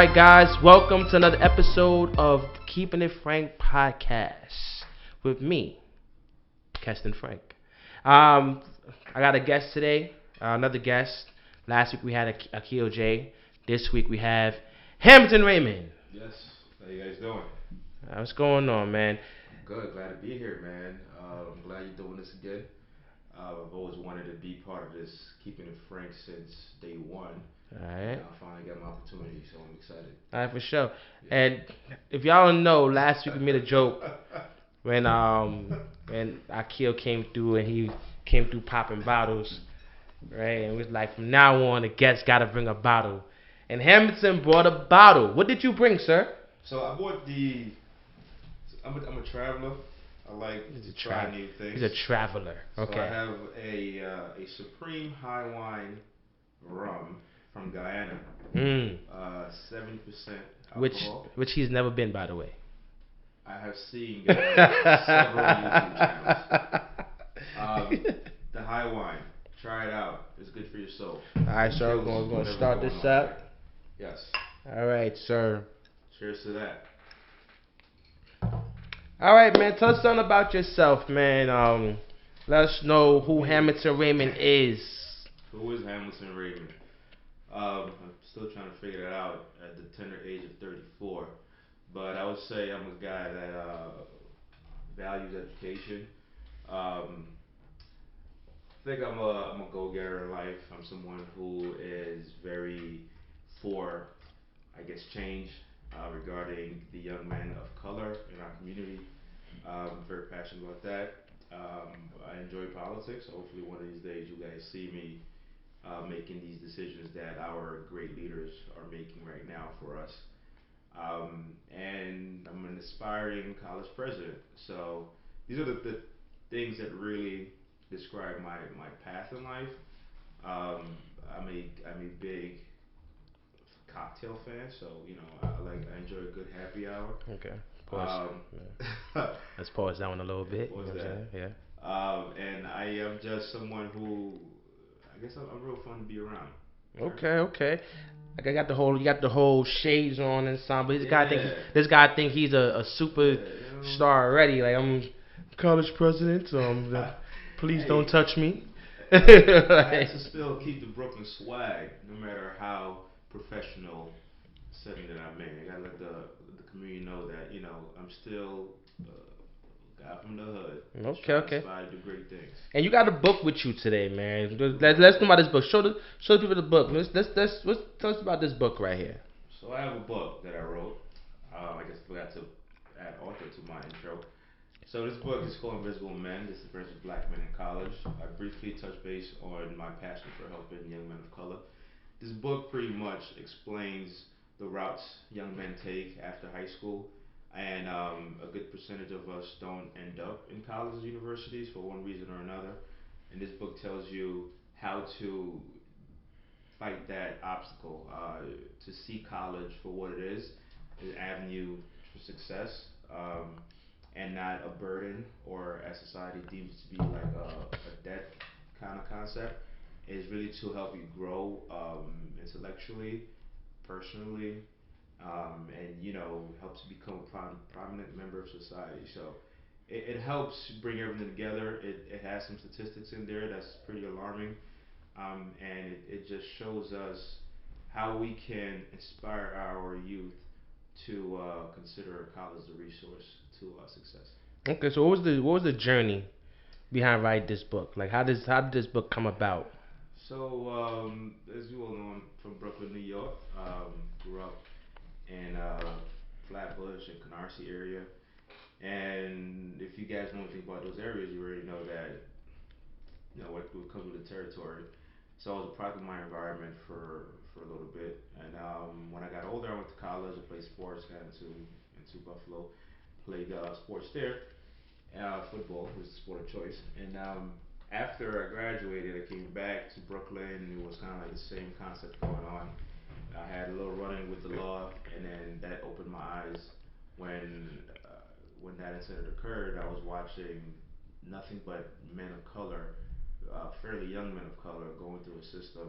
right, guys, welcome to another episode of Keeping It Frank podcast with me, Keston Frank. Um, I got a guest today, another guest. Last week we had Akil J. This week we have Hamilton Raymond. Yes. How you guys doing? What's going on, man? Good. Glad to be here, man. I'm glad you're doing this again. I've always wanted to be part of this, keeping it frank since day one, All and right. I finally got my opportunity, so I'm excited. All right, for sure. Yeah. And if y'all don't know, last week we made a joke when when Akil came through and he came through popping bottles, right? And it was like from now on the guest gotta bring a bottle. And Hamilton brought a bottle. What did you bring, sir? So I bought the. I'm a traveler. I like He's to a try new things. He's a traveler. So I Okay. have a Supreme High Wine rum from Guyana, Mm. 70% Which alcohol. he's never been, by the way. I have seen several YouTube channels. The high wine, try it out. It's good for your soul. All right, sir. We're Kills going to whatever's start going this on up. there. Yes. All right, sir. Cheers to that. All right, man. Tell us something about yourself, man. Let us know who Hamilton Raymond is. Who is Hamilton Raymond? I'm still trying to figure that out at the tender age of 34. But I would say I'm a guy that values education. Um, I think I'm a go-getter in life. I'm someone who is very for, I guess, change regarding the young men of color in our community. I'm very passionate about that. I enjoy politics. Hopefully, one of these days, you guys see me making these decisions that our great leaders are making right now for us. And I'm an aspiring college president. So these are the things that really describe my path in life. I'm a big cocktail fan, so I enjoy a good happy hour. Okay. Pause. Yeah. Let's pause that one a little bit. What You was know what I'm that? saying? And I am just someone who, I guess I'm real fun to be around. Yeah. Okay. Okay. Like I got the whole, you got the whole shades on and something. But Yeah. this guy think he's a Yeah, super star already. Like I'm college president. Please Hey, don't touch me. I had to still keep the Brooklyn swag, no matter how professional setting that I'm in. I gotta let the community know that I'm still a guy from the hood, just Okay. trying to Okay. aspire to do great things. And you got a book with you today, man. Let's know about this book. Show the people the book. Let's tell us about this book right here. So I have a book that I wrote. I guess I forgot to add author to my intro. So this book is called Invisible Men. This is the of black men in college. I briefly touch base on my passion for helping young men of color. This book pretty much explains the routes young men take after high school, and a good percentage of us don't end up in colleges or universities for one reason or another. And this book tells you how to fight that obstacle, to see college for what it is, an avenue for success, and not a burden or as society deems it to be like a debt kind of concept. Is really to help you grow intellectually, personally, and helps you become a prominent member of society. So it helps bring everything together. It has some statistics in there that's pretty alarming, and it just shows us how we can inspire our youth to consider college a resource to success. Okay, so what was the journey behind writing this book? Like how did this book come about? So, as you all know, I'm from Brooklyn, New York. Grew up in Flatbush and Canarsie area. And if you guys know anything about those areas, you already know that what comes with the territory. So I was a product of my environment for a little bit. And when I got older, I went to college. I played sports. Got into Buffalo. Played sports there. Football was the sport of choice. And after I graduated, I came back to Brooklyn. It was kind of like the same concept going on. I had a little run-in with the law, and then that opened my eyes when that incident occurred. I was watching nothing but men of color, fairly young men of color, going through a system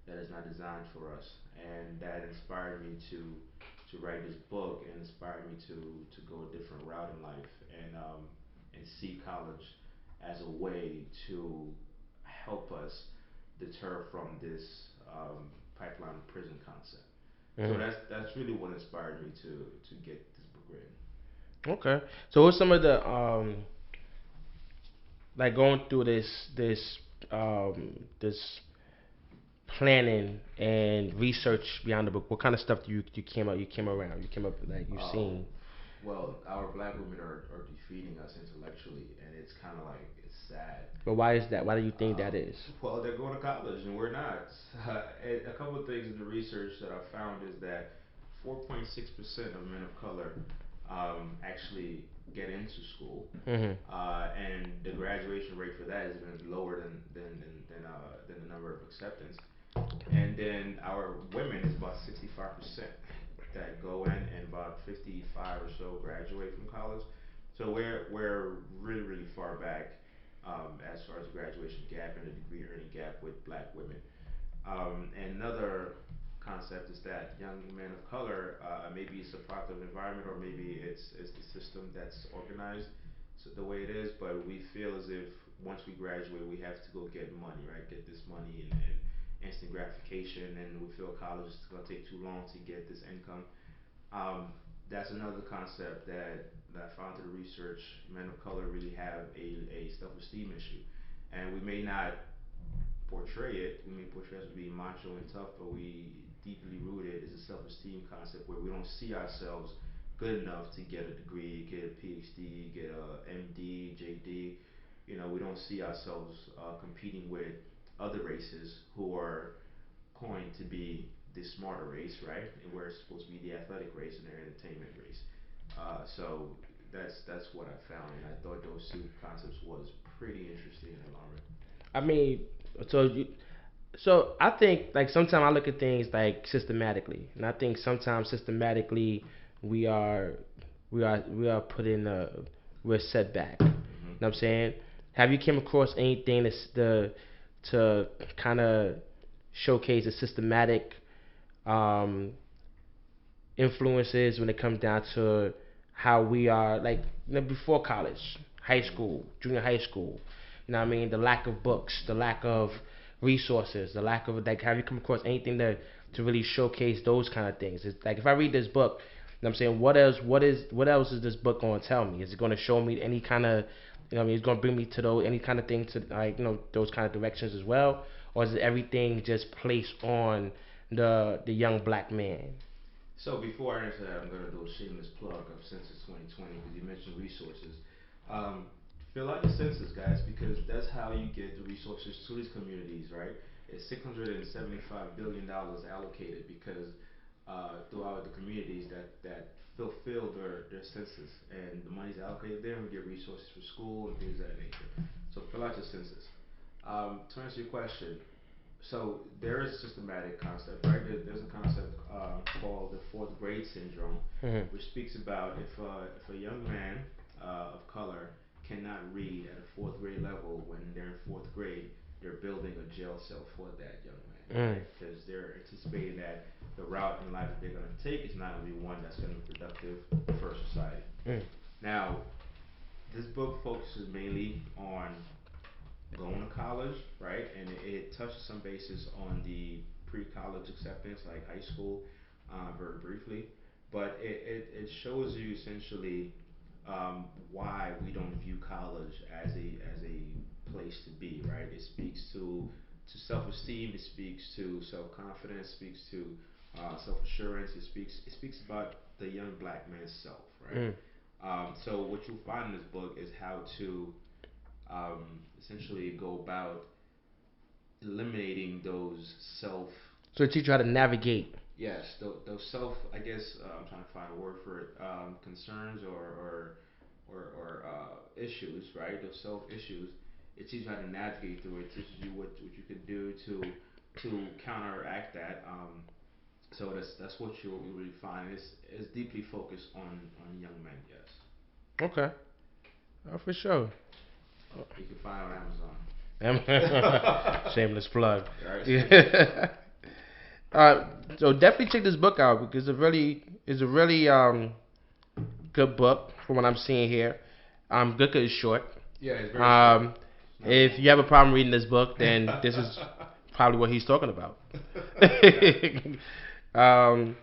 that is not designed for us, and that inspired me to write this book and inspired me to go a different route in life and see college as a way to help us deter from this pipeline prison concept. So Hmm. that's really what inspired me to get this book written. Okay. So what's some of the like going through this planning and research behind the book? What kind of stuff you came around? You came up like you've Oh, seen. well, our black women are defeating us intellectually, and it's kind of like it's sad. But why is that? Why do you think that Um, is? well, they're going to college and we're not. And a couple of things in the research that I found is that 4.6% of men of color actually get into school, Hmm. and the graduation rate for that is even lower than the number of acceptance. And then our women is about 65% that go in, and about 55 or so graduate from college. So we're really far back as far as the graduation gap and the degree earning gap with black women. And another concept is that young men of color, maybe it's a product of environment or maybe it's the system that's organized so the way it is, but we feel as if once we graduate, we have to go get money, right? Get this money and instant gratification, and we feel college is going to take too long to get this income. That's another concept that I found through the research. Men of color really have a self-esteem issue, and we may not portray it. We may portray us as being macho and tough, but we deeply rooted is a self-esteem concept where we don't see ourselves good enough to get a degree, get a PhD, get a MD, JD. You know, we don't see ourselves competing with other races who are coined to be the smarter race, right? And we're supposed to be the athletic race and their entertainment race. So that's what I found, and I thought those two concepts was pretty interesting and alarming. I mean, so you, so I think like sometimes I look at things like systematically, and I think sometimes systematically we are we are put in a we're set back. You know Hmm. what I'm saying? Have you came across anything that's the to kind of showcase a systematic um, influences when it comes down to how we are like before college, high Hmm. school, junior high school. You know what I mean? The lack of books, the lack of resources, the lack of like have you come across anything to really showcase those kind of things? It's like if I read this book, you know what I'm saying, what else is this book going to tell me? Is it going to show me any kind of you know what I mean, it's going to bring me to those any kind of thing to like those kind of directions as well, or is it everything just placed on the young black man? So before I answer that, I'm going to do a shameless plug of Census 2020 because you mentioned resources. Um, Fill out your census, guys, because that's how you get the resources to these communities, right? It's $675 billion allocated because throughout the communities that fulfill their census, and the money's allocated there, and we get resources for school and things of that nature. So fill out your census. To answer your question, so there is a systematic concept, right? There's a concept called the fourth grade syndrome, Mm-hmm. which speaks about if a young man of color cannot read at a fourth grade level when they're in fourth grade, they're building a jail cell for that young man, Mm. right? Because they're anticipating that the route in life that they're going to take is not going to be one that's going to be productive for society. Mm. Now, this book focuses mainly on going to college, right? And it touches some bases on the pre-college acceptance, like high school, very briefly. But it shows you essentially why we don't view college as a place to be, right? It speaks to self-esteem. It speaks to self-confidence. Speaks to self-assurance. It speaks about the young black man's self, right? Mm. So what you'll find in this book is how to essentially go about eliminating those self, So teach you how to navigate. yes, those self, I guess I'm trying to find a word for it, concerns or issues, right? Those self issues. It teaches you how to navigate through it. Teaches you what you could do to counteract that. So that's what you'll really find. It's deeply focused on young men. Yes, Okay. Oh, for sure. you can find it on Amazon. Shameless plug. Right. Yeah. Uh, so definitely check this book out because it's a really good book from what I'm seeing here. Good 'cause it's short. Yeah, it's very short. Um, It's not if long. you have a problem reading this book, then this is probably what he's talking about. um,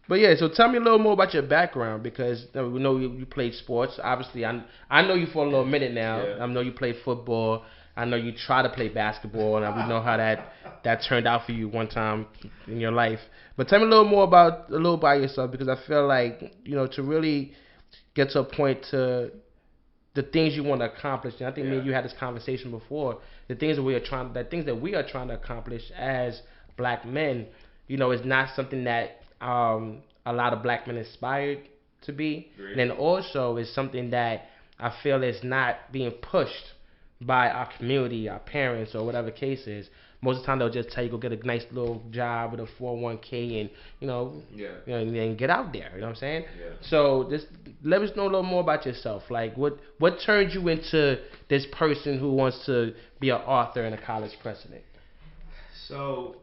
but yeah, so tell me a little more about your background because we know you played sports. Obviously, I know you for a little minute now. Yeah. I know you played football. I know you try to play basketball, and we know how that turned out for you one time in your life. But tell me a little about yourself because I feel like to really get to a point to the things you want to accomplish. And I think me Yeah. and you had this conversation before. The things that we are trying to accomplish as black men, is not something that a lot of black men aspired to be. And Great. then also is something that I feel is not being pushed by our community, our parents, or whatever case is. Most of the time they'll just tell you go get a nice little job with a 401k and you know, Yeah. and get out there. You know what I'm saying? Yeah. So just let us know a little more about yourself. Like what turned you into this person who wants to be an author and a college president? So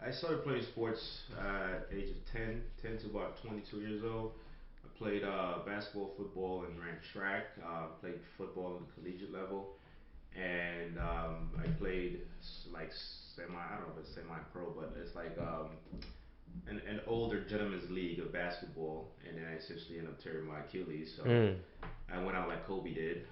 I started playing sports at the age of 10, 10 to about 22 years old. I played basketball, football, and ran track. Played football on the collegiate level, and I played like semi. I don't know if it's semi-pro, but it's like an older gentleman's league of basketball, and then I essentially ended up tearing my Achilles. So Mm. I went out like Kobe did.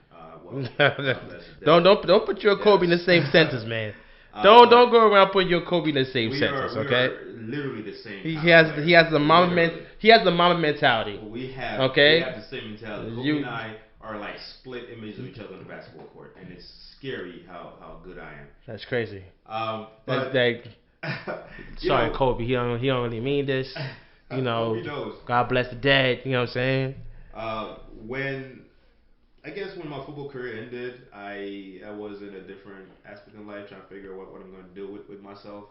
Well, God bless his don't death. don't put your Kobe in the same Yes. sentence, man. Don't But go around putting your Kobe in the same we sentence, are we okay? are literally the same He kind of has players. he has the mama Literally. he has the mama mentality. We Okay? have the same mentality. Kobe You and I are like split images of each other on the basketball court, and it's scary how good I am. That's crazy. That's But like you sorry, know, Kobe. He don't really mean this. Kobe knows. God bless the dead. You know what I'm saying? When I guess when my football career ended, I was in a different aspect in life, trying to figure out what I'm going to do with myself,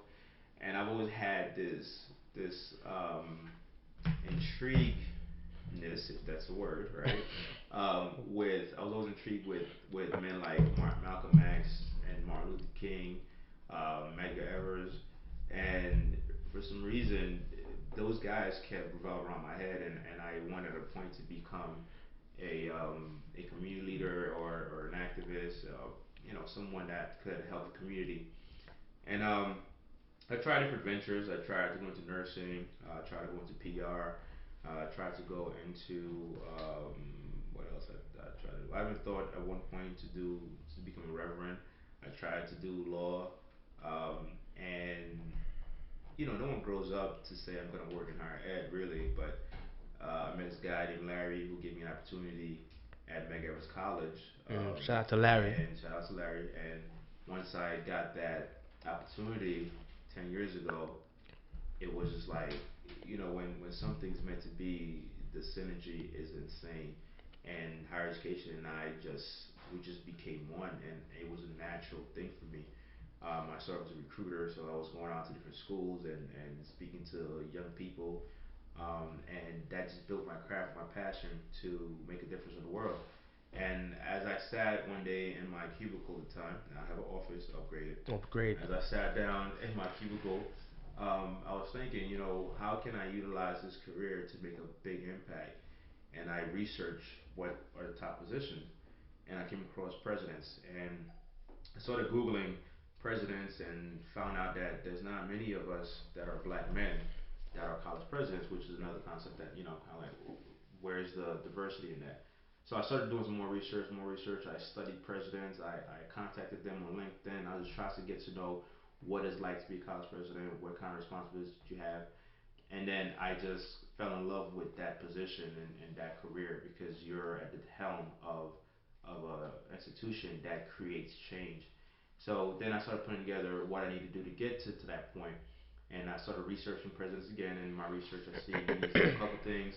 and I've always had this intrigueness, if that's a word, right? With I was always intrigued with men like Malcolm X and Martin Luther King, Medgar Evers, and for some reason those guys kept revolving around my head, and I wanted at a point to become a community leader or an activist, someone that could help the community. And I tried different ventures. I tried to go into nursing. Tried to go into PR. Tried to go into what else? I tried. I even thought at one point to become a reverend. I tried to do law, and no one grows up to say I'm going to work in higher ed, really. But I met this guy named Larry who gave me an opportunity at Medgar College. Shout out to Larry. And shout out to Larry. And once I got that opportunity 10 years ago, it was just like, when something's meant to be, the synergy is insane. And higher education and we just became one, and it was a natural thing for me. I started as a recruiter, so I was going out to different schools and speaking to young people, and that just built my craft, my passion to make a difference in the world. And as I sat one day in my cubicle at the time, now I have an office upgraded. Oh, great. As I sat down in my cubicle, I was thinking, how can I utilize this career to make a big impact? And I researched what are the top positions, and I came across presidents, and I started googling presidents and found out that there's not many of us that are black men that are college presidents, which is another concept that kind of like where's the diversity in that. So I started doing some more research, more research. I studied presidents. I contacted them on LinkedIn. I was trying to get to know what it's like to be a college president, what kind of responsibilities you have, and then I just fell in love with that position and that career because you're at the helm of a institution that creates change. So then I started putting together what I need to do to get to that point, and I started researching presidents again. In my research, I see you need to do a couple things.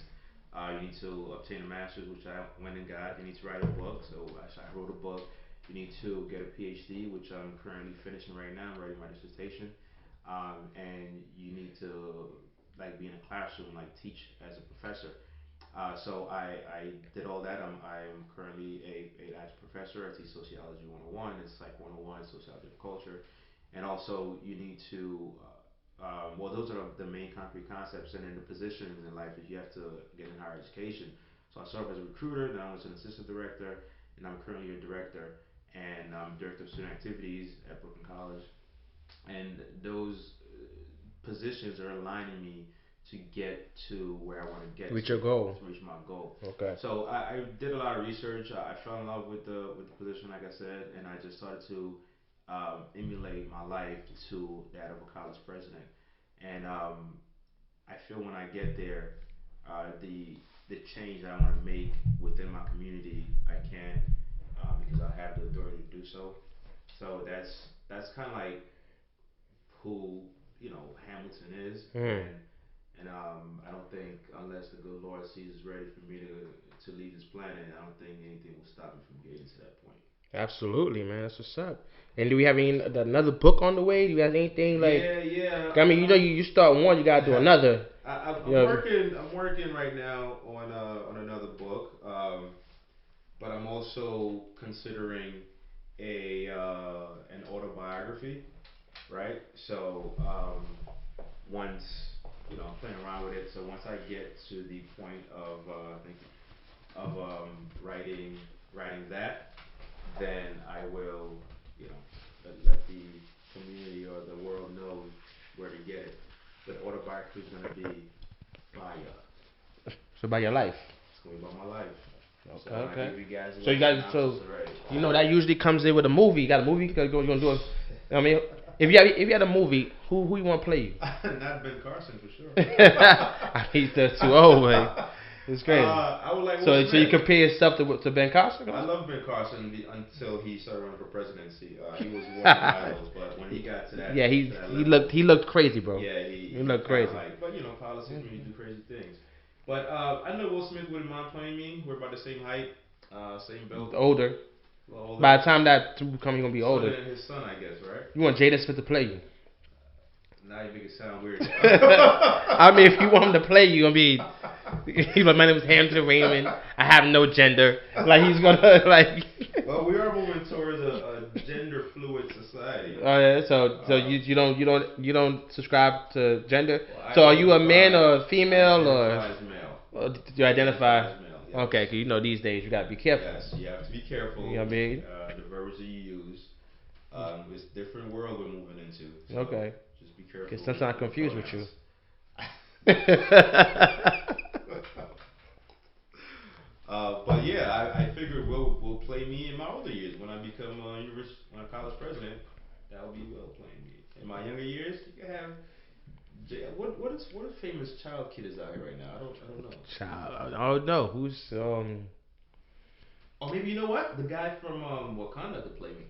You need to obtain a master's, which I went and got. You need to write a book, so I wrote a book. You need to get a PhD, which I'm currently finishing right now. I'm writing my dissertation, and you need to like be in a classroom, like teach as a professor. So I did all that. I'm currently as a professor. I teach sociology 101. It's like 101 sociology of culture, and also you need to well, those are the main concrete concepts, and then the positions in life is you have to get in higher education. So I started as a recruiter, then I was an assistant director, and I'm currently a director, and I'm director of student activities at Brooklyn College. And those positions are aligning me to get to where I want to get Reach your goal. to reach my goal. Okay. So I did a lot of research. I fell in love with the position, like I said, and I just started to emulate my life to that of a college president. And I feel when I get there, the change that I want to make within my community, I can because I have the authority to do so. So that's kind of like who Hamilton is, Mm. and I don't think unless the good Lord sees it's ready for me to leave this planet, I don't think anything will stop me from getting to that point. Absolutely, man. That's what's up. And do we have another book on the way? Do you have anything like? Yeah, yeah. I mean, you start one, you gotta do another. I'm You know, working. I'm working right now on another book, but I'm also considering a an autobiography, right? So once I'm playing around with it. So once I get to the point of I think of writing that, then I will let the community or the world know where to get it. But autobiography is gonna be fire. so about your life. It's gonna be about my life. So Okay, when I okay. give you guys So you got so already. that usually comes in with a movie. You got a movie? You gonna do it? I mean, if you had a movie, who you want to play you? Not Ben Carson for sure. I mean, he's too old, man. It's crazy. I would like So Will you Smith. compare yourself to Ben Carson? I love Ben Carson until he started running for presidency. He was one of my idols, but when he got to that, Yeah, to that level, he looked crazy, bro. yeah, He looked crazy. like, but politics when you do crazy things. But I know Will Smith wouldn't mind playing me. We're about the same height, same build, Older. a little older. By the time that two come, you're gonna be Son older. and his son, I guess, right? You want Jada Smith to play you? Now you make it sound weird. I mean, if you want him to play you, I mean, he's like, my name is Hamilton Raymond. I have no gender. Like he's gonna like. Well, we are moving towards a gender fluid society. Oh yeah, so you don't subscribe to gender. Well, So are you a man or a I female identify as male. or do you identify? As male, yes. Okay, 'cause these days you gotta be careful. Yes, you have to be careful. You know what I mean? The verbs that you use. It's a different world we're moving into. So Okay. just be careful. Cause sometimes I'm confused with you. But yeah, I figured will play me in my older years when I become when a college president. That will be Will playing me. In my younger years, you can have what famous child kid is out here right now? I don't know. Child, I don't know who's Or maybe you know what? The guy from Wakanda could play me.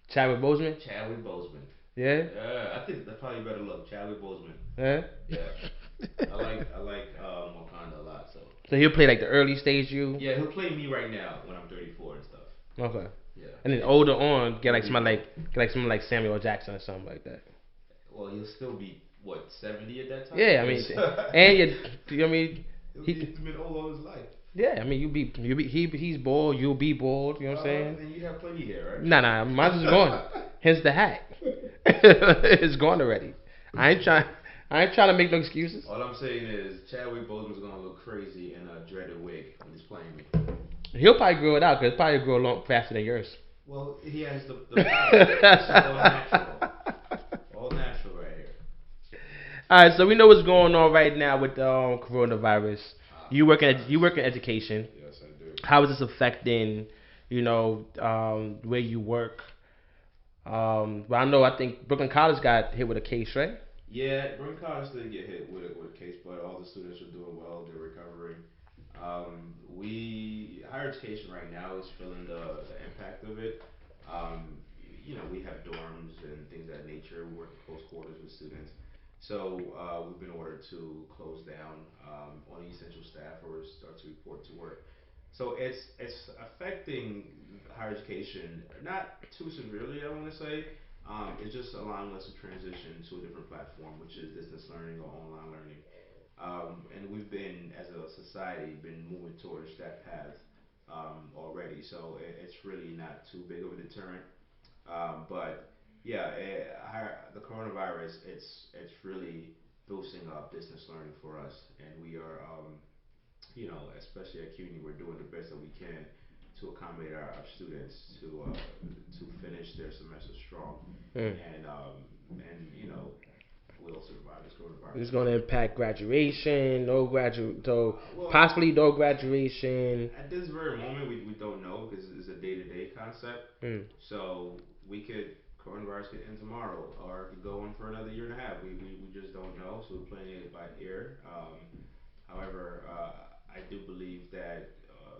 Chadwick Boseman. Chadwick Boseman. Yeah. Yeah, I think that's probably better look. Chadwick Boseman. Yeah. Yeah. I like Wakanda a lot. So. So he'll play like the early stage you. Yeah, he'll play me right now when I'm 34 and stuff. Okay. Yeah. And then older on, get like someone like Samuel Jackson or something like that. Well, he'll still be what 70 at that time. Yeah, I mean, and I mean, he's been old all his life. Yeah, I mean, he's bald, you'll be bald. You know what I'm saying? And you have plenty hair, right? Nah, mine's is gone. Hence the hat. It's gone already. I ain't trying to make no excuses. All I'm saying is Chadwick Boseman's gonna look crazy in a dreaded wig when he's playing me. He'll probably grow it out because it'll probably grow a lot faster than yours. Well, he has the power. It's all natural. All natural right here. All right, so we know what's going on right now with the coronavirus. You work in education. Yes, I do. How is this affecting, where you work? But I think Brooklyn College got hit with a case, right? Yeah, Brooklyn College did get hit with a case, but all the students are doing well. They're recovering. We higher education right now is feeling the impact of it. We have dorms and things of that nature. We work in close quarters with students. So we've been ordered to close down on essential staff or start to report to work. So it's affecting higher education, not too severely, I want to say. It's just allowing us to transition to a different platform, which is distance learning or online learning. And we've been, as a society, been moving towards that path already. So it's really not too big of a deterrent. But Yeah, the coronavirus, it's really boosting up distance learning for us, and we are, especially at CUNY, we're doing the best that we can to accommodate our students to finish their semester strong, Mm. and we'll survive this It's coronavirus. gonna impact graduation, no graduate, so Well, possibly no graduation. at this very moment, we don't know because it's a day to day concept. Mm. So we could coronavirus could end tomorrow, or it could go on for another year and a half. We just don't know. So we're playing it by ear. However, I do believe that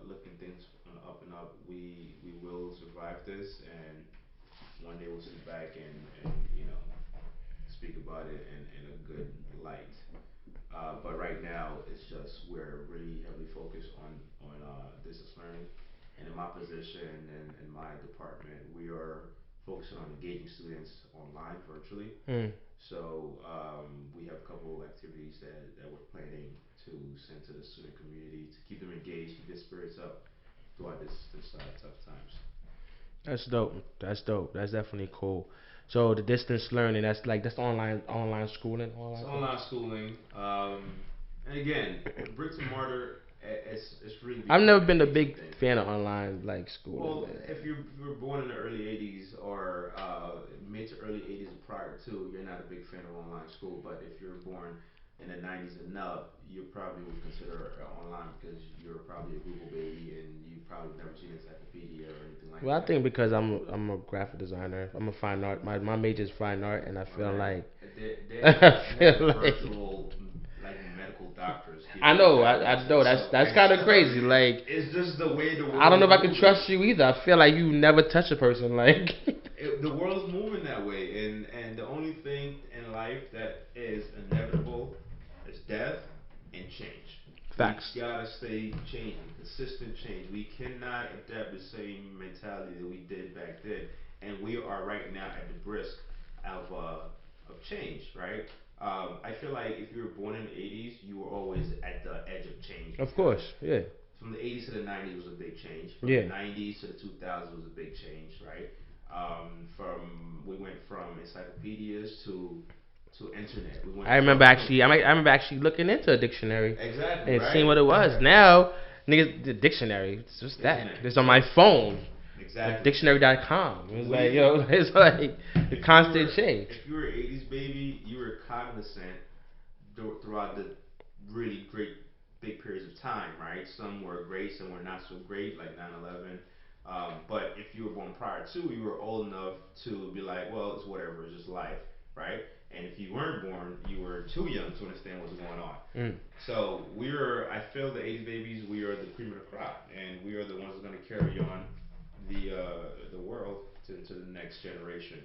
looking things on the up and up, we will survive this, and one day we'll sit back and speak about it in a good light. But right now, it's just we're really heavily focused on distance learning, and in my position and in my department, we are focusing on engaging students online virtually. Mm. So we have a couple of activities that we're planning to send to the student community to keep them engaged, keep their spirits up throughout this tough times. That's dope. That's dope. That's definitely cool. So the distance learning, that's online schooling, It's online thing. online schooling, and again, bricks and mortar. It's really I've becoming never a been a phasing big thing. fan of online like schooling, Well, man. if you were born in the early '80s or mid to early '80s and prior to, you're not a big fan of online school. But if you're born in the '90s and up, you probably would consider online because you're probably a Google baby and you've probably never seen an encyclopedia or anything like Well, I that. think because I'm a graphic designer, I'm a fine art. My major is fine art, and I All feel right, like I they have feel like virtual like medical doctors I giving you know, I know diagnoses. So that's kind of crazy. Like it's just the way the I don't world know is if I can moving. trust you either. I feel like you never touch a person. Like The world's moving that way, and the only thing in life that is inevitable is death and change. We facts. gotta stay changing, consistent change. We cannot adapt the same mentality that we did back then, and we are right now at the brisk of change, right? I feel like if you were born in the '80s, you were always at the edge of change Of because course, yeah, from the '80s to the '90s was a big change. From the yeah. '90s to the 2000s was a big change, right? From we went from encyclopedias to internet. We went from I remember actually looking into a dictionary exactly and seeing right what it was. Now, niggas, the dictionary, it's just that. internet. It's on my phone. Like Exactly. dictionary.com. It's like, We yo, it's like the if you constant were change. if you were '80s baby, you were cognizant throughout the really great big periods of time, right? Some were great, some were not so great, like 9/11. But if you were born prior to, you were old enough to be like, well, it's whatever, it's just life, right? And if you weren't born, you were too young to understand what's going on. Mm. So I feel the '80s babies, we are the cream of the crop, and we are the ones that are going to carry on the world to the next generation,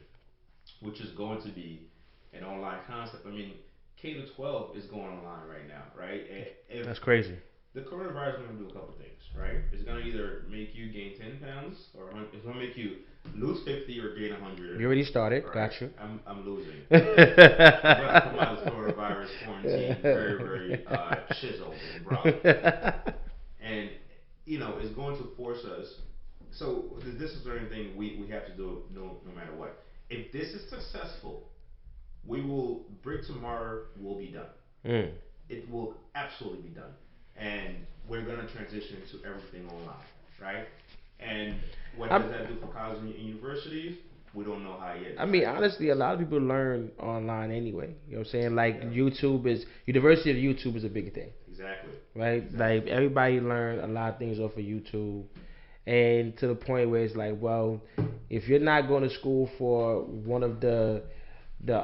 which is going to be an online concept. I mean, K to 12 is going online right now, right? If That's crazy. the coronavirus is going to do a couple things, right? It's going to either make you gain 10 pounds, or it's going to make you lose 50 or gain 100. You already started. All right, Got you. I'm losing. I'm going to come out of this coronavirus quarantine very, very chiseled and bronzed, and it's going to force us. So this is the only thing we have to do no matter what. If this is successful, we will brick tomorrow will be done. Mm. It will absolutely be done, and we're gonna transition to everything online, right? And what I'm, does that do for colleges and universities? We don't know how yet I mean, exactly. honestly, a lot of people learn online anyway. You know what I'm saying? Like Yeah, YouTube is University of YouTube is a big thing, exactly, right? exactly. Like everybody learn a lot of things off of YouTube, and to the point where it's like, well, if you're not going to school for one of the the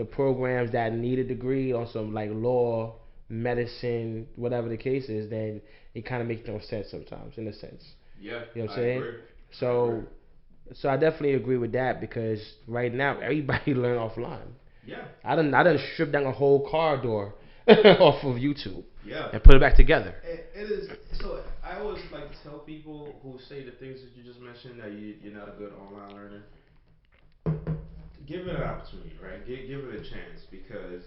programs that need a degree on some like law, medicine, whatever the case is, then it kind of makes no sense sometimes, in a sense. Yeah, You know what I'm I saying? agree. I agree. So, so I definitely agree with that because right now everybody learn offline. Yeah, I done stripped down a whole car door off of YouTube yeah. and put it back together. It is. So I always like to tell people who say the things that you just mentioned that you're not a good online learner. Give it an opportunity, right? Give it a chance because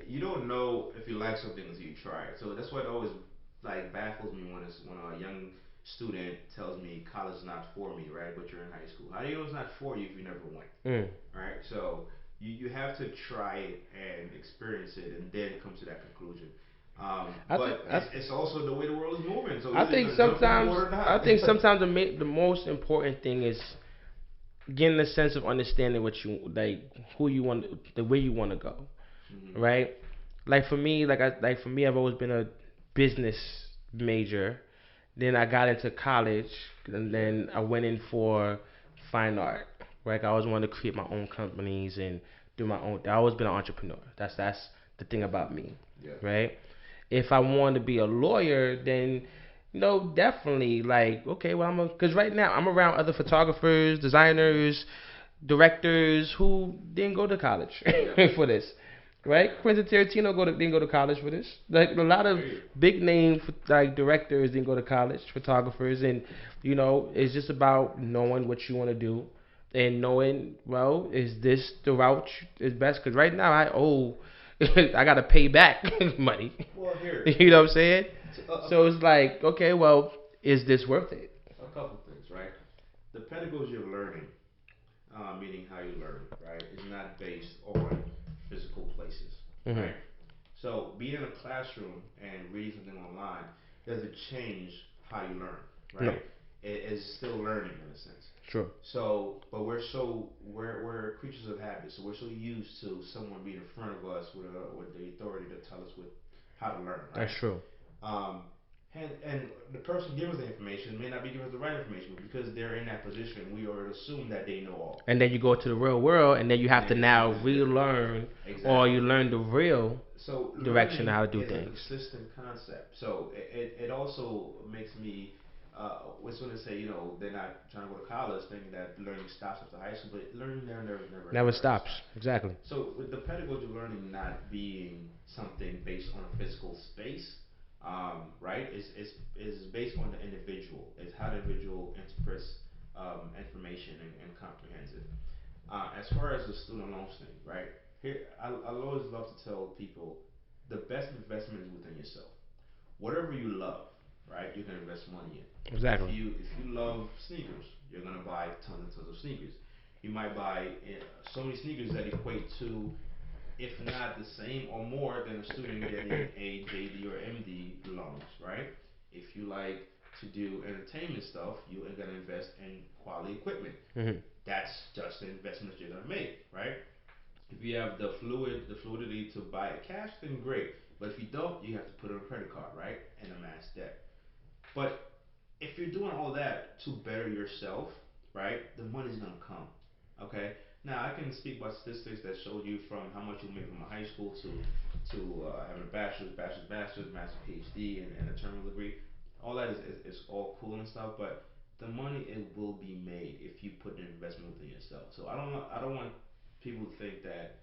you don't know if you like something until you try it. So that's what always like baffles me when a young student tells me college is not for me, right? But you're in high school. How do you know it's not for you if you never went, Mm. right? So you have to try it and experience it, and then come to that conclusion. I think But it's also the way the world is moving. So I either you're think gonna jump sometimes overboard or I not. think sometimes the most important thing is getting a sense of understanding what you like, who you want, the way you want to go, Hmm. right? Like for me, for me, I've always been a business major. Then I got into college, and Yeah. then I went in for fine art. Right, I always wanted to create my own companies and do my own. I always been an entrepreneur. That's the thing about me, Yeah. right? If I want to be a lawyer, then definitely like okay, well because right now I'm around other photographers, designers, directors who didn't go to college Yeah. for this, right? Yeah. Quentin Tarantino didn't go to college for this. Like a lot of big name like directors didn't go to college, photographers, and it's just about knowing what you want to do and knowing well is this the route is best? Because right now I owe, I gotta pay back money. Well, here. You know what I'm saying? A, So it's like okay, well, is this worth it? a couple things, right? The pedagogy of learning, meaning how you learn, right, is not based on physical places, Hmm. right? So being in a classroom and reading something online doesn't change how you learn, No, right? It is still learning in a sense. true. So, but we're creatures of habit. So we're so used to someone being in front of us with the authority to tell us how to learn, right? That's true. Um, and the person giving us the information may not be giving us the right information, but because they're in that position, we already assume that they know all. And then you go to the real world, and then you have And to then it's now completely different. relearn, or Exactly. you learn the real So direction of learning how to do is a things. consistent concept. So it also makes me was going to say, they're not trying to go to college thinking that learning stops after high school, but learning Never never stops. stops. Exactly. So with the pedagogy of learning not being something based on a physical space, right, is based on the individual. It's how the individual interprets information and comprehends it. As far as the student loans thing, right? Here, I always love to tell people the best investment is within yourself. Whatever you love, right? You can invest money in. Exactly. If you love sneakers, you're gonna buy tons and tons of sneakers. You might buy so many sneakers that equate to, if not the same or more than a student getting a JD or MD loans, right? If you like to do entertainment stuff, you are gonna invest in quality equipment. Hmm. That's just the investment that you're gonna make, right? If you have the fluidity to buy it cash, then great. But if you don't, you have to put it on a credit card, right? And amass debt. But if you're doing all that to better yourself, right, the money's gonna come. Okay. Now I can speak about statistics that show you from how much you make from a high school to having a master's, PhD, and a terminal degree. All that is all cool and stuff, but the money it will be made if you put an investment within yourself. So I don't want people to think that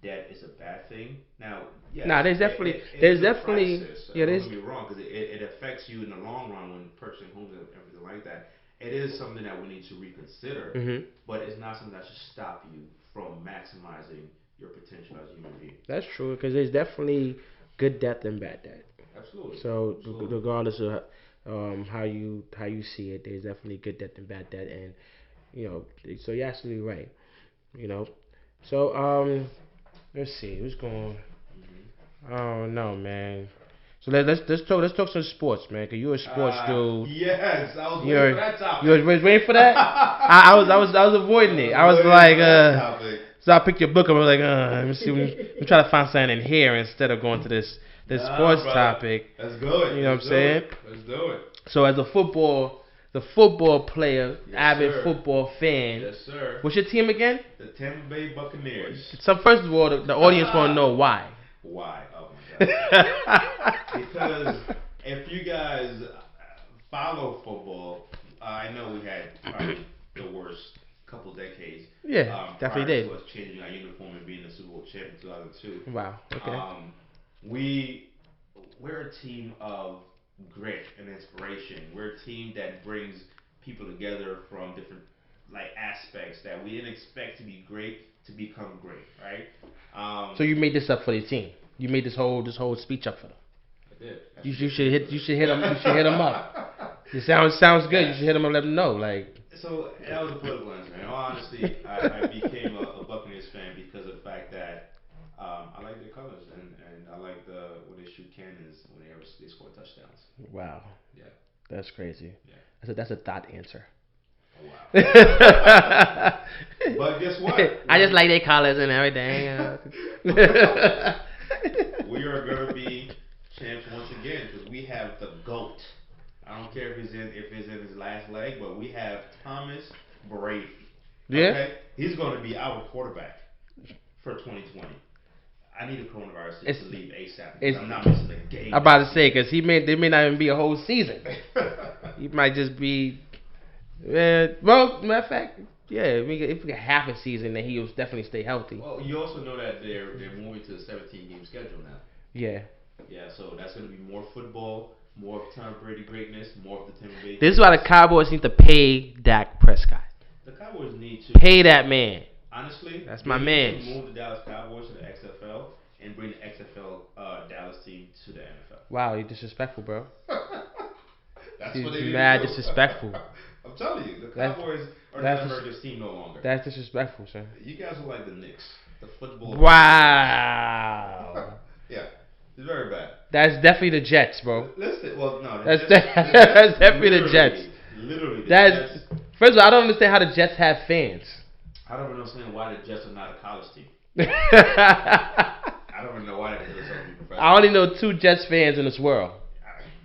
debt is a bad thing. Now, yes, Nah, it there's is a definitely, crisis. yeah, Don't there's, get me wrong, because it affects you in the long run when purchasing homes and everything like that. It is something that we need to reconsider, hmm but it's not something that should stop you from maximizing your potential as a human being. that's true because there's definitely good debt and bad debt. Absolutely, So absolutely. regardless of how you see it, there's definitely good debt and bad debt, and so you're absolutely right. You know, so let's see who's going. Hmm. Oh no, man. So let's talk some sports, man. Cause you're a sports dude. Yes, I was waiting for You're that you topic. was waiting for that. I was avoiding it. I was Waiting like for that topic. so I picked your book up. I was like let me see. I'm trying to find something in here instead of going to this Nah, sports brother. topic. Let's do it. You know what I'm Let's do saying? it. Let's do it. So as the football player, Yes, avid sir. football fan. Yes, sir. What's your team again? The Tampa Bay Buccaneers. So first of all, the audience want to know why. Why? Oh my God. Because if you guys follow football, I know we had probably the worst couple decades. Yeah, definitely prior did. to us changing our uniform and being the Super Bowl champ in 2002. Wow. Okay. We we're a team of grit and inspiration. We're a team that brings people together from different like aspects that we didn't expect to be great to become great, right? So you made this up for the team. You made this whole speech up for them. I did. You should hit them. You should hit them up. It sounds good. Yeah. You should hit him and let him know. Like, So that was a political answer. In all honesty, I became a Buccaneers fan because of the fact that I like their colors and I like the when they shoot cannons when they score touchdowns. wow, Yeah, that's crazy. yeah. That's a thought answer. Oh, wow. But guess what? I just like their colors and everything. We are gonna be champs once again because we have the GOAT. I don't care if it's in his last leg, but we have Thomas Brady. Yeah. Okay? He's gonna be our quarterback for 2020. I need a coronavirus to leave ASAP because I'm not missing a game. I'm about to say because they may not even be a whole season. He might just be. Well, matter of fact, yeah. If we get half a season, then he'll definitely stay healthy. Well, you also know that they're moving to a 17-game schedule now. Yeah. Yeah, so that's going to be more football, more of Tom Brady greatness, more of the Tampa Bay. This is why the Cowboys need to pay Dak Prescott. The Cowboys need to pay that man. Honestly, that's my man. Move the Dallas Cowboys to the XFL and bring the XFL Dallas team to the NFL. Wow, you're disrespectful, bro. That's what they need mad to do. disrespectful. I'm telling you, the Cowboys are not America's team no longer. That's disrespectful, sir. You guys are like the Knicks, the football. Wow. Yeah, it's very bad. That's definitely the Jets, bro. Listen, well, no, that's definitely the Jets. Literally, the Jets. First of all, I don't understand how the Jets have fans. I don't understand why the Jets are not a college team. I don't even know why they do something. I only know 2 Jets fans in this world.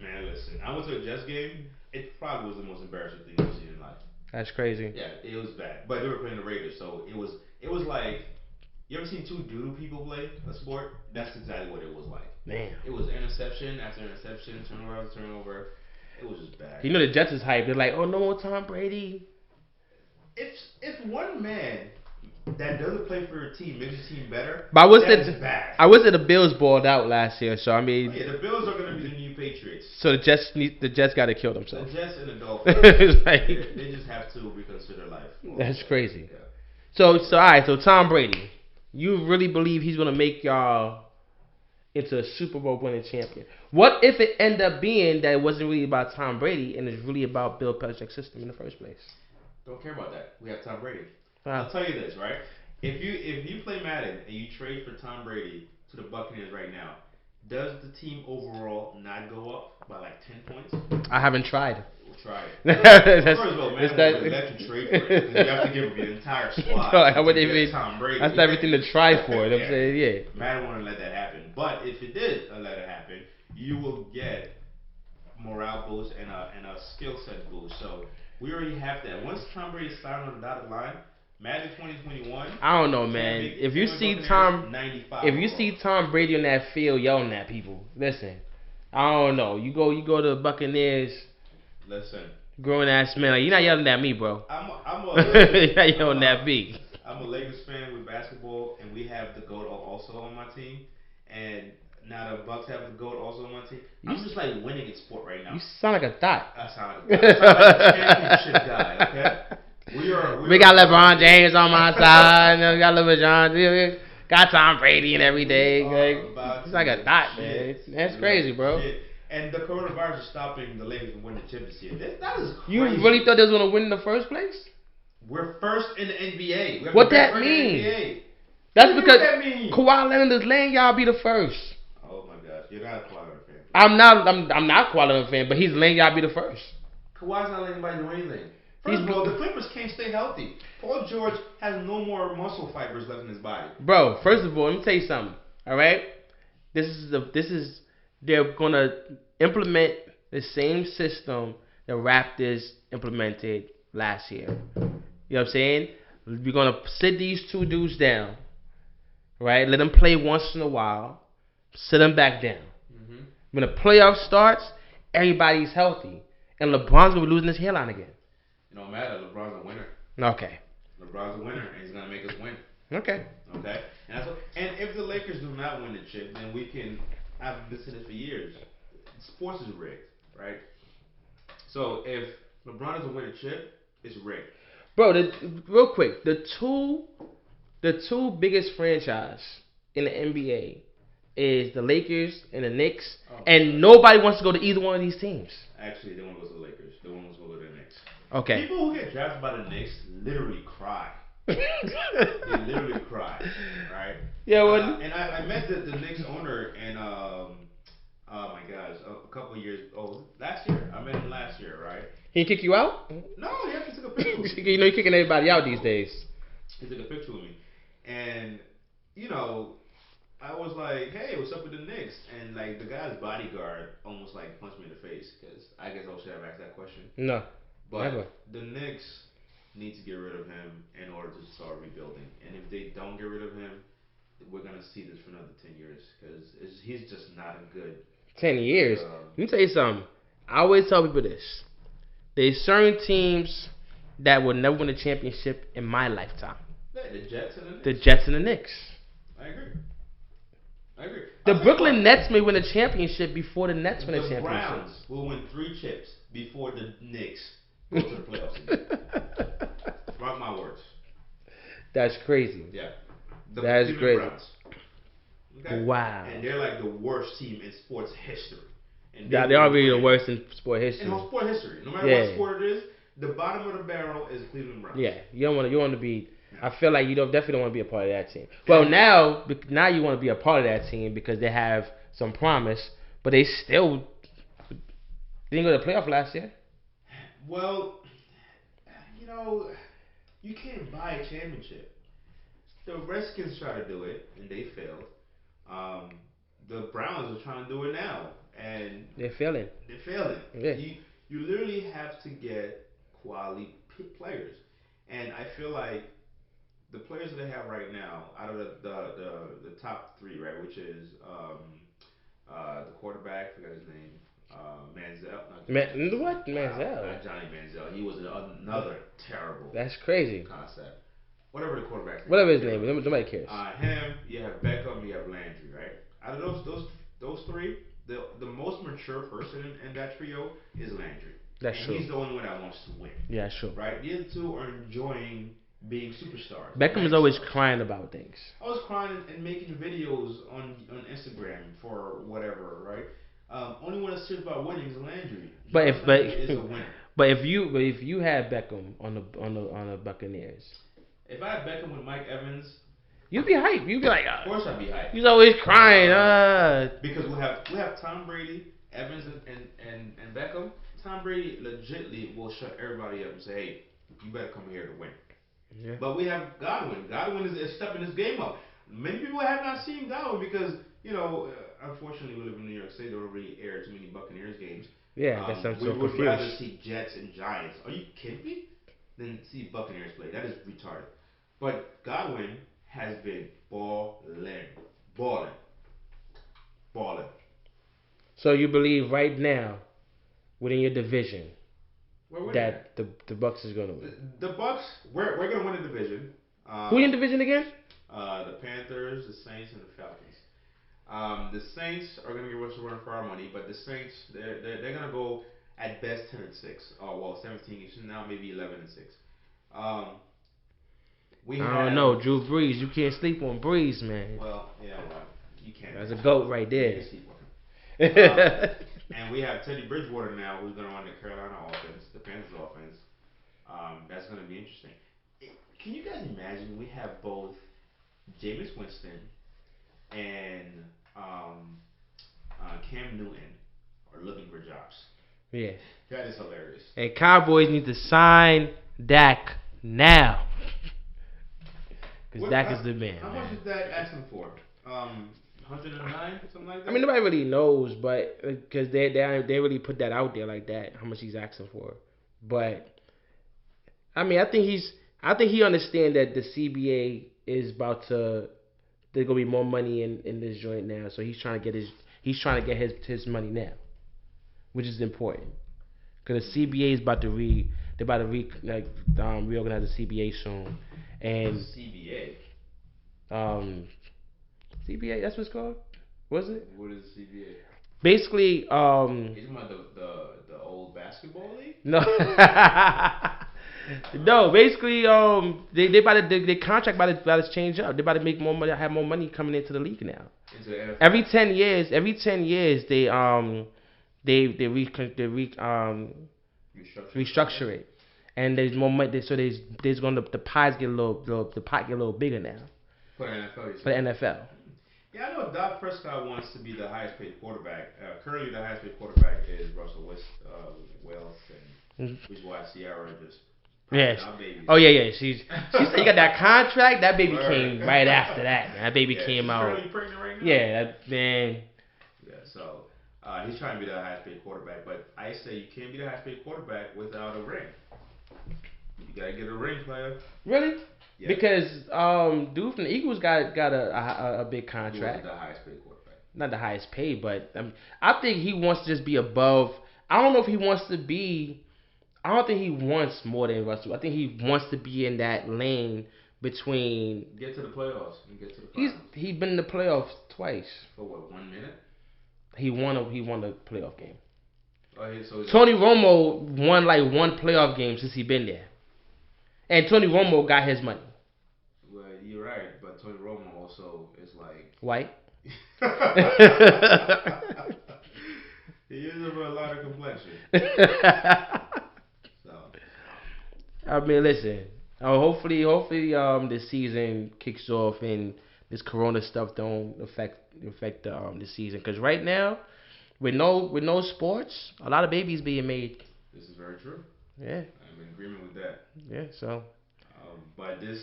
Man, listen, I went to a Jets game. It probably was the most embarrassing thing I've seen in life. That's crazy. Yeah, it was bad. But they were playing the Raiders, so it was like, you ever seen 2 doodle people play a sport? That's exactly what it was like. Man. It was interception after interception, turnover after turnover. It was just bad. You know the Jets is hyped. They're like, oh, no more Tom Brady. If one man that doesn't play for your team makes your team better, but bad. I was at the Bills balled out last year, so I mean. Oh, yeah, the Bills are going to be the new Patriots. So the Jets got to kill themselves. The Jets and the Dolphins. Like, they just have to reconsider life. That's crazy. Yeah. So all right. So Tom Brady, you really believe he's gonna make y'all into a Super Bowl winning champion? What if it ended up being that it wasn't really about Tom Brady and it's really about Bill Belichick's system in the first place? Don't care about that. We have Tom Brady. Wow. I'll tell you this, right? If you play Madden and you trade for Tom Brady to the Buccaneers right now, does the team overall not go up by like 10 points? I haven't tried. We'll try it. First of all, Madden won't really let you trade for it because you have to give him the entire squad. No, I wouldn't even. Tom Brady. That's everything to try for. You know what I'm saying? Yeah. Madden wouldn't let that happen. But if it did let it happen, you will get morale boost and a skill set boost. So we already have that. Once Tom Brady is signed on the dotted line, Madden 2021. I don't know, man. If you see Tom Brady on that field yelling at people, listen. I don't know. You go to the Buccaneers. Listen. Grown ass man, like, you're not yelling at me, bro. I'm you're not yelling at me. I'm a Lakers fan with basketball, and we have the GOAT also on my team, and now the Bucks have the GOAT also on my team. I'm just like winning in sport right now. You sound like a thot. I sound like a championship guy. Okay. We got LeBron James on my side. We got LeBron James. Got Tom Brady and everything. It's like a thot, man. That's crazy, bro. Shit. And the coronavirus is stopping the Lakers from winning the championship. That is crazy. You really thought they was gonna win in the first place? We're first in the NBA. What that mean? That's because Kawhi Leonard is letting y'all be the first. Oh my gosh, you're not a Kawhi Leonard fan. I'm not a Kawhi Leonard fan, but he's letting y'all be the first. Kawhi's not letting anybody do anything. First of all, the Clippers can't stay healthy. Paul George has no more muscle fibers left in his body. Bro, first of all, let me tell you something. All right, they're gonna implement the same system the Raptors implemented last year. You know what I'm saying? We're gonna sit these 2 dudes down, right? Let them play once in a while. Sit them back down. Mm-hmm. When the playoff starts, everybody's healthy, and LeBron's gonna be losing his hairline again. It don't matter. LeBron's a winner. Okay. LeBron's a winner, and he's gonna make us win. Okay. Okay. And if the Lakers do not win the chip, then we can. I've been saying this for years. Sports is rigged, right? So if LeBron doesn't win a chip, it's rigged. Bro, real quick, the two biggest franchises in the NBA is the Lakers and the Knicks, and nobody wants to go to either one of these teams. Actually, they want to go to the Lakers. They want to go to the Knicks. Okay. People who get drafted by the Knicks literally cry. They literally cry, right? Yeah, well, And I met the Knicks owner and oh my gosh, a couple of years. Oh, last year. I met him last year, right? he kick you out? No, he actually took a picture with me. You know, you're kicking everybody out these days. He took a picture with me, and you know, I was like, "Hey, what's up with the Knicks?" And like the guy's bodyguard almost like punched me in the face because I guess I should have asked that question. No, But never. the Knicks need to get rid of him in order to start rebuilding. And if they don't get rid of him, we're gonna see this for another 10 years because he's just not a good. 10 years. Um, Let me tell you something. I always tell people this. There's certain teams that will never win a championship in my lifetime. yeah, the Jets and the Knicks. The Jets and the Knicks. I agree. I agree. The I'll tell you Brooklyn what, Nets may win a championship before the Nets win a the championship. Browns will win 3 chips before the Knicks go to the playoffs again. Mark my words. That's crazy. Yeah. The That's Cleveland crazy. Browns. Okay? Wow. And they're like the worst team in sports history. And Yeah, they are really the worst in sport history. in sport history. No matter Yeah. what sport it is, the bottom of the barrel is Cleveland Browns. Yeah, you don't want to. You want to be. I feel like you don't definitely don't want to be a part of that team. Well, now you want to be a part of that team because they have some promise, but they still didn't go to the playoff last year. Well, you know, you can't buy a championship. The Redskins tried to do it and they failed. The Browns are trying to do it now and They're failing. they're failing. Yeah. You literally have to get quality players, and I feel like the players that they have right now, out of the top 3, right, which is the quarterback, forgot his name, Manziel. What Manziel? Not Johnny Manziel. He was another terrible. That's crazy. Concept. Whatever the quarterback's name. Whatever his name is, nobody cares. Him. You have Beckham. You have Landry. Right. Out of those 3, the most mature person in that trio is Landry. That's and true. He's the only one that wants to win. Yeah, sure. Right. The other 2 are enjoying being superstars. Beckham is always crying about things. I was crying and making videos on Instagram for whatever, right? Only one that's serious about winning is Landry. But is a winner. but if you had Beckham on the Buccaneers, If I had Beckham with Mike Evans, you'd be hyped. You'd be like, of course I'd be hyped. He's always crying. Because we have Tom Brady, Evans, and Beckham. Tom Brady legitly will shut everybody up and say, hey, you better come here to win. Yeah. But we have Godwin. Godwin is stepping his game up. Many people have not seen Godwin because, unfortunately we live in New York City. They don't really air too many Buccaneers games. Yeah, that's I'm so we would confused. rather see Jets and Giants. Are you kidding me? Than see Buccaneers play. That is retarded. But Godwin has been balling. So you believe right now, within your division, that the Bucks is gonna win? The Bucks, we're gonna win the division. Who in the division again? The Panthers, the Saints, and the Falcons. The Saints are gonna give us a run for our money, but the Saints, they're gonna go at best 10-6. Oh well, 17 games now, maybe 11-6. I don't know, Drew Brees. You can't sleep on Brees, man. Well, you can't. That's a GOAT right there. You can sleep on him. And we have Teddy Bridgewater now, who's gonna run the Carolina offense, the Panthers offense. That's gonna be interesting. Can you guys imagine we have both Jameis Winston and Cam Newton are looking for jobs? Yeah. That is hilarious. And Cowboys need to sign Dak now. Because Dak is the man. How much is Dak asking for? 109, something like that? I mean, nobody really knows, but because they really put that out there like that, how much he's asking for. But I mean, I think he understands that the CBA is about to. There's gonna be more money in this joint now, so he's trying to get his money now, which is important. Because the CBA is about to reorganize the CBA soon, and CBA. CBA, that's what it's called. Was it? What is CBA? Basically, You talking about the old basketball league? No. No, basically, their contract about to change up. They about to make more money, have more money coming into the league now. Into the NFL. Every 10 years, restructure it, and there's more money. So there's going to the pies get a little the pot get a little bigger now For the NFL, you for the said. NFL. Yeah, I know Dak Prescott wants to be the highest paid quarterback. Currently, the highest paid quarterback is Russell Wales, and Mhm. which is why Ciara just Yes. popping out babies. Oh yeah. She said you got that contract. That baby Word. came right after that. Man. That baby Yeah, came she's out. currently pregnant right now. Yeah, man. Yeah, so he's trying to be the highest paid quarterback, but I say you can't be the highest paid quarterback without a ring. You gotta get a ring, player. Really? Yeah. Because dude from the Eagles got a big He contract. wasn't the highest paid quarterback. Not the highest paid, but I think he wants to just be above. I don't know if he wants to be. I don't think he wants more than Russell. I think he wants to be in that lane between. Get to the playoffs and get to the He's finals. been in the playoffs twice. For what, 1 minute? He won a playoff game. Oh, yeah, so Tony Romo won like one playoff game since he been there, and Tony Romo got his money. Well, you're right, but Tony Romo also is like White. he is of a lighter complexion. So I mean, listen. Hopefully, this season kicks off and this Corona stuff don't affect the season. Because right now, with no sports, a lot of babies being made. this is very true. Yeah, I'm in agreement with that. yeah. So But this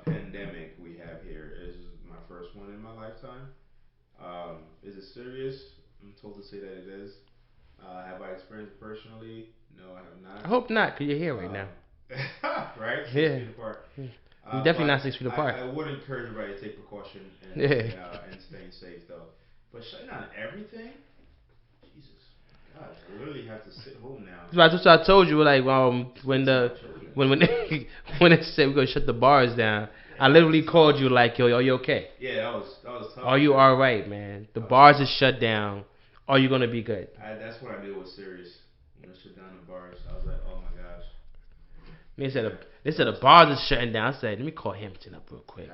pandemic we have here is my first one in my lifetime. Is it serious? I'm told to say that it is. Have I experienced it personally? No, I have not. I hope not, because you're here right now. Right? 6 Yeah. feet apart. We're definitely not 6 feet apart. I would encourage everybody to take precaution and, Yeah. and staying safe though. But shutting down everything? Jesus. God, I literally have to sit home now. That's what I told you. Like when Children. when it said we're gonna shut the bars down, I literally called you like, yo, are you okay? Yeah, that was tough. Are you all right, man? The bars is shut down. Are you gonna be good? That's when I knew it was serious. When I shut down the bars, I was like, oh my gosh. They said the bars is shutting down. I said, let me call Hampton up real quick.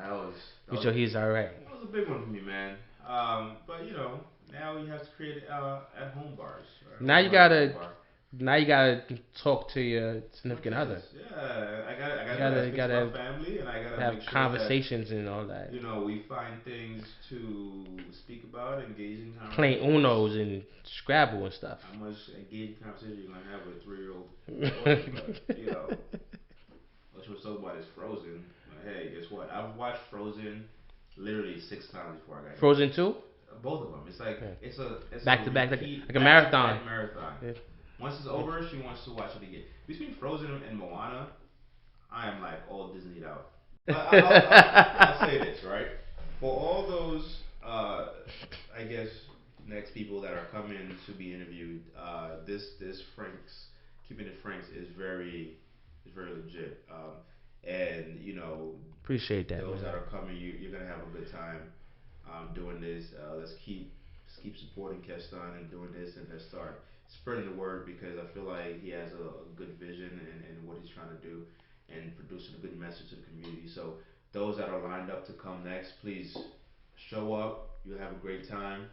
Make sure he's all right. That was a big one for me, man. But you know, now we have to create at home bars. Now you gotta talk to your significant other. Yeah, I gotta my family, and I gotta have make sure conversations and all that. that, you know, we find things to speak about, engaging conversations. Playing Unos and Scrabble and stuff. How much engaging conversation you're gonna have with a 3-year-old? But, you know, what was talking about is Frozen. But hey, guess what? I've watched Frozen literally 6 times before I got Frozen 2? Both of them. It's like it's back a to back, like repeat, a marathon. Yeah. Once it's over, she wants to watch it again. Between Frozen and Moana, I am like all Disneyed out. I'll say this, right? For all those, I guess, next people that are coming to be interviewed, this Frank's keeping it Frank's is very legit. And you know, appreciate that. Those man. that are coming, you're gonna have a good time doing this. Let's keep supporting Keston and doing this, and let's start spreading the word, because I feel like he has a good vision and what he's trying to do, and producing a good message to the community. So those that are lined up to come next, please show up. You'll have a great time,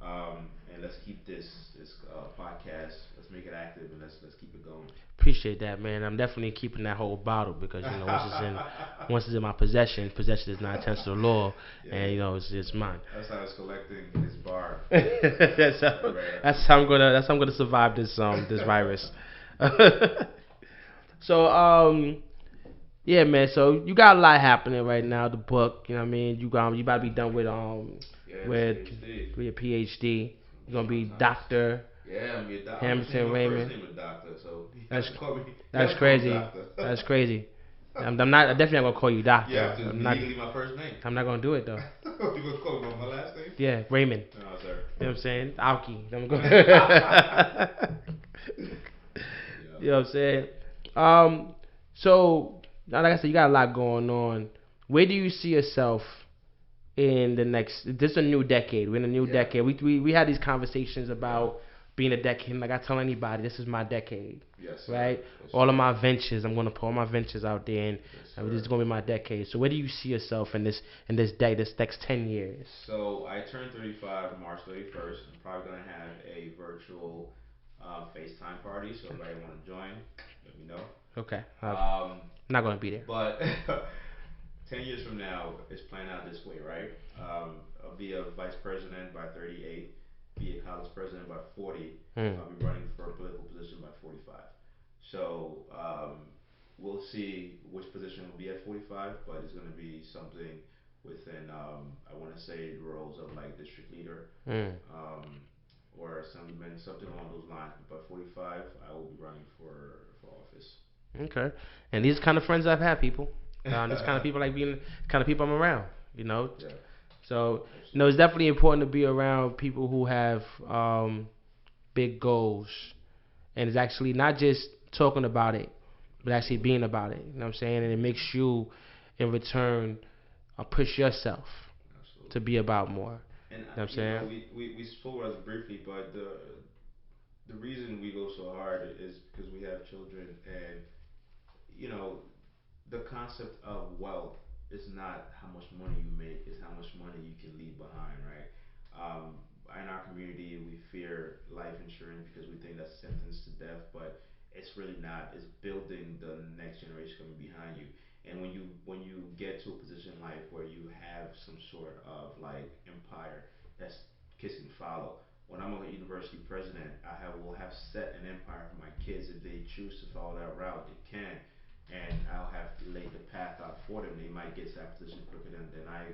and let's keep this podcast. Let's make it active, and let's keep it going. Appreciate that, man. I'm definitely keeping that whole bottle, because you know once it's in my possession is not against the law, yeah. And you know it's mine. That's how it's collecting his bar. that's how I'm gonna survive this virus. So yeah, man. So you got a lot happening right now. The book, you know what I mean. You about to be done with your PhD. You're gonna be doctor. Yeah, I'm a doctor. Hamilton Raymond. My first name is doctor, so that's crazy. That's crazy. I'm definitely not gonna call you doctor. Yeah, it's legally my first name. I'm not gonna do it though. You gonna call me by my last name? Yeah, Raymond. No, sir. You know what I'm saying? Alki. You know what I'm saying? So like I said, you got a lot going on. Where do you see yourself in the next? This is a new decade. We're in a new decade. We had these conversations about being a decade. Like I tell anybody, this is my decade, Yes, sir. right? Yes, All of sir. my ventures, I'm gonna put all my ventures out there, Yes, and this sir. is gonna be my decade. So where do you see yourself in this day, this next 10 years? So I turned 35 March 31st. I'm probably gonna have a virtual FaceTime party. So if anybody want to join, let me know. Okay, I'm Um, not gonna be there. but 10 years from now, it's playing out this way, right? I'll be a vice president by 38, be a college president by 40. Hmm. I'll be running for a political position by 45. So we'll see which position will be at 45, but it's going to be something within, I want to say, the roles of like district leader Hmm. um, or something along those lines. But by 45, I will be running for office. Okay. And these kind of friends I've had, people. These kind of people like being kind of people I'm around. You know. Yeah, So it's absolutely. definitely important to be around people who have big goals, and it's actually not just talking about it, but actually Absolutely. being about it. You know what I'm saying? And it makes you, in return, push yourself to Absolutely. be about more. And You know what I'm saying? we spoke about this briefly, but the reason we go so hard is because we have children, and you know the concept of wealth is not how much money you make; it's how much money you can leave behind, right? In our community, we fear life insurance because we think that's sentence to death, but it's really not. It's building the next generation coming behind you. And when you get to a position in life where you have some sort of like empire that's kids can follow. When I'm a university president, will have set an empire for my kids. If they choose to follow that route, they can, and I'll have laid the path out for them. They might get to that position quicker than I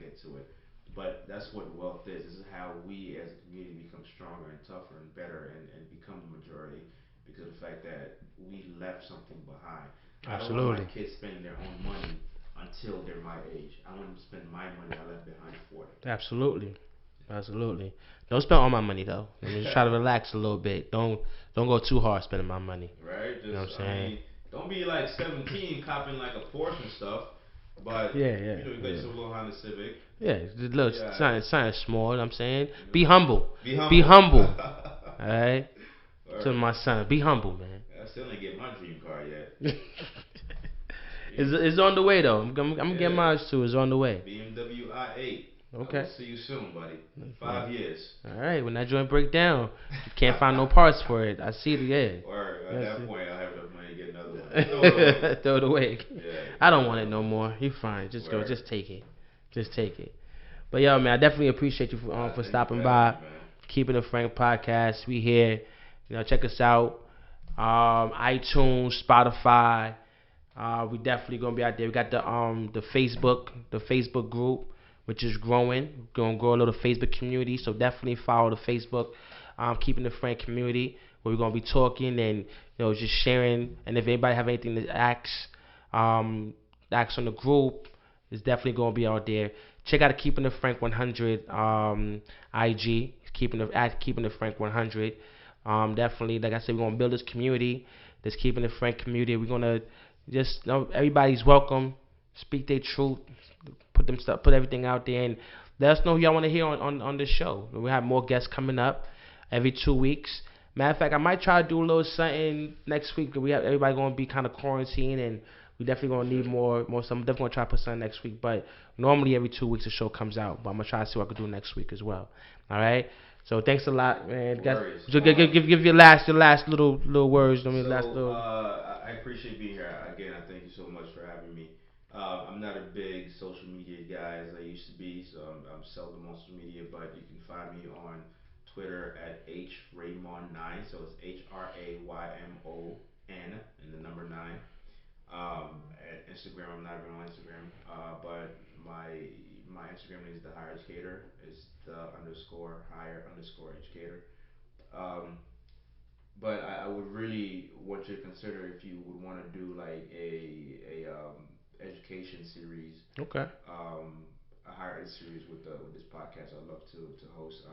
get to it. But that's what wealth is. This is how we as a community become stronger and tougher and better and become the majority because of the fact that we left something behind. I don't want my Absolutely. kids spending their own money until they're my age. I want them to spend my money I left behind for Absolutely. Absolutely. Don't spend all my money though. I mean, just try to them. relax a little bit. Don't go too hard spending my money. Right? You know Just, what I'm I saying? mean, don't be like 17 copping like a Porsche and stuff, but Yeah, yeah, you got yeah. yourself a little Honda Civic. Yeah, just look, Be alright. something small. You know what I'm saying? You Be know, humble. be Be humble. humble. All right. To Word. my son, be humble, man. I still ain't get my dream car yet. it's Jeez. it's on the way though. I'm gonna get Yeah. mine too. It's on the way. BMW i8. I will Okay. see you soon, buddy. Yeah. 5 years. All right. When that joint break down, you can't find no parts for it. I see the yeah. Or at That's that it. point, I'll have enough money to get another one. Just throw it away. Throw it away. Yeah, I don't throw want it it no away. more. You fine. Just go. Word. Just take it. Just take it. But yo, man, I definitely appreciate you for Thank you for stopping having by. me, man. Keeping it Frank podcast. We here. You know, check us out. iTunes, Spotify. We definitely gonna be out there. We got the Facebook group, which is growing. We're gonna grow a little Facebook community. So definitely follow the Facebook, keeping the Frank community, where we're gonna be talking and just sharing. And if anybody have anything to um, ask on the group, it's definitely gonna be out there. Check out Keeping the Frank 100 IG. Keeping the Frank 100. Definitely, like I said, we're gonna build this community. This Keeping the Frank community. We're gonna just everybody's welcome. Speak their truth. Put everything out there, and let us know who y'all want to hear on this show. We have more guests coming up every 2 weeks. Matter of fact, I might try to do a little something next week. We have everybody gonna be kind of quarantined, and we definitely gonna need more. So I'm definitely gonna try to put something next week. But normally every 2 weeks a show comes out. But I'm gonna try to see what I can do next week as well. All right. So thanks a lot, man. No Guys, worries. so give your last little words. I mean, last So little. I appreciate being here. Again, I thank you so much for having me. I'm not a big social media guy as I used to be, so I'm seldom on social media. But you can find me on Twitter at hraymond9. So it's HRAYMON and the number nine. At Instagram, I'm not even on Instagram, but my Instagram name is the higher educator. It's the underscore higher underscore educator. Um, but I would really want you to consider if you would want to do like a education series, Okay. a higher ed series with this podcast. I'd love to host,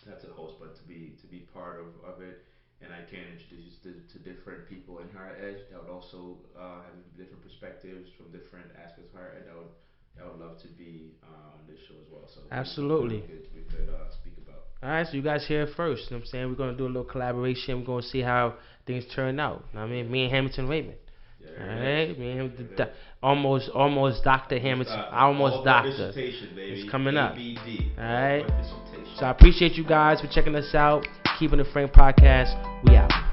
not to host, but to be part of it. And I can introduce you to different people in higher ed that would also have different perspectives from different aspects of higher ed. That would I would love to be on this show as well. So Absolutely. we could speak about. All right, so you guys hear it first. You know what I'm saying? We're going to do a little collaboration. We're going to see how things turn out. You know what I mean? Me and Hamilton Raymond. Yeah, All right, me and him, almost Dr. Hamilton. Almost doctor. It's coming up. All right. So I appreciate you guys for checking us out. Keeping the Frank podcast. We out.